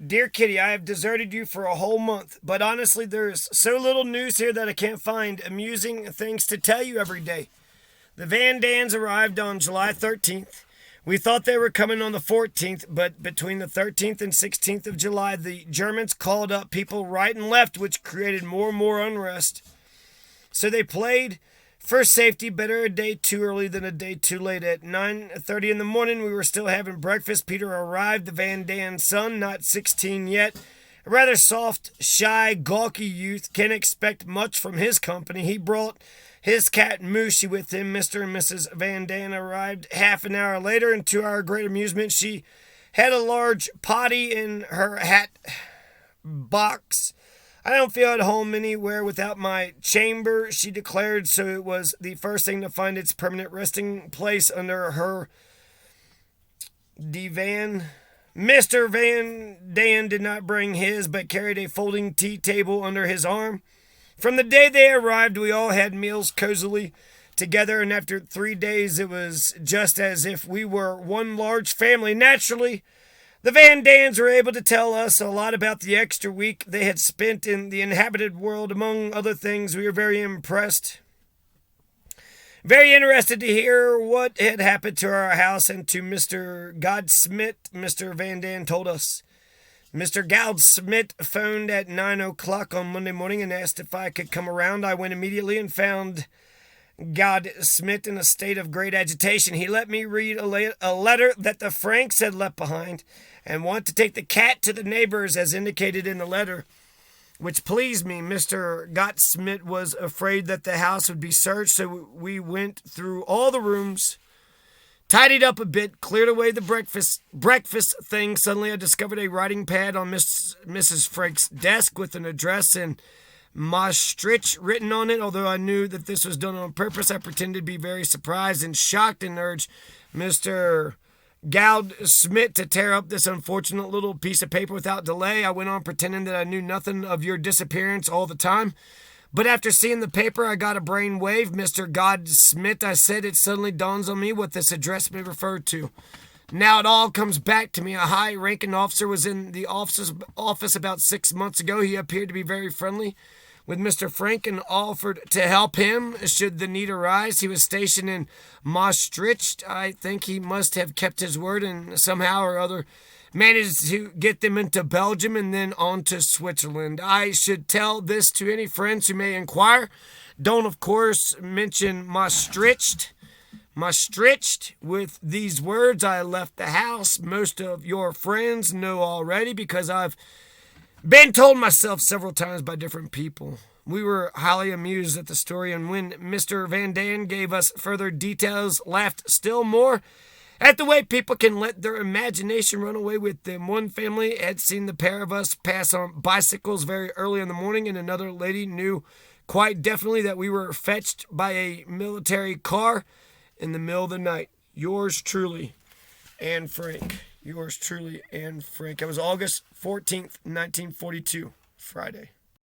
Dear Kitty, I have deserted you for a whole month, but honestly, there's so little news here that I can't find amusing things to tell you every day. The Van Dans arrived on July 13th. We thought they were coming on the 14th, but between the 13th and 16th of July, the Germans called up people right and left, which created more and more unrest. So they played for safety, better a day too early than a day too late. At 9:30 in the morning, we were still having breakfast. Peter arrived, the Van Daan son, not 16 yet. A rather soft, shy, gawky youth. Can't expect much from his company. He brought his cat Moosey with him. Mr. and Mrs. Van Daan arrived half an hour later, and to our great amusement, she had a large potty in her hat box. I don't feel at home anywhere without my chamber, she declared, so it was the first thing to find its permanent resting place under her divan. Mr. Van Daan did not bring his, but carried a folding tea table under his arm. From the day they arrived, we all had meals cozily together, and after 3 days, it was just as if we were one large family. Naturally, the Van Dans were able to tell us a lot about the extra week they had spent in the inhabited world. Among other things, we were very impressed, very interested to hear what had happened to our house and to Mr. Godsmith. Mr. Van Daan told us. Mr. Godsmith phoned at 9 o'clock on Monday morning and asked if I could come around. I went immediately and found Godsmith in a state of great agitation. He let me read a letter that the Franks had left behind and want to take the cat to the neighbors as indicated in the letter, which pleased me. Mr. Godsmith was afraid that the house would be searched, so we went through all the rooms, tidied up a bit, cleared away the breakfast thing. Suddenly I discovered a writing pad on Mrs. Frank's desk with an address in Maastricht written on it. Although I knew that this was done on purpose, I pretended to be very surprised and shocked and urged Mr. Godsmith to tear up this unfortunate little piece of paper without delay. I went on pretending that I knew nothing of your disappearance all the time. But after seeing the paper, I got a brain wave. Mr. Godsmith, I said, it suddenly dawns on me what this address may refer to. Now it all comes back to me. A high-ranking officer was in the office about 6 months ago. He appeared to be very friendly with Mr. Frank and offered to help him should the need arise. He was stationed in Maastricht. I think he must have kept his word and somehow or other managed to get them into Belgium and then on to Switzerland. I should tell this to any friends who may inquire. Don't, of course, mention Maastricht. With these words, I left the house. Most of your friends know already because I've been told myself several times by different people. We were highly amused at the story, and when Mr. Van Daan gave us further details, laughed still more at the way people can let their imagination run away with them. One family had seen the pair of us pass on bicycles very early in the morning, and another lady knew quite definitely that we were fetched by a military car in the middle of the night. Yours truly, Anne Frank. Yours truly, Anne Frank. It was August 14th, 1942, Friday.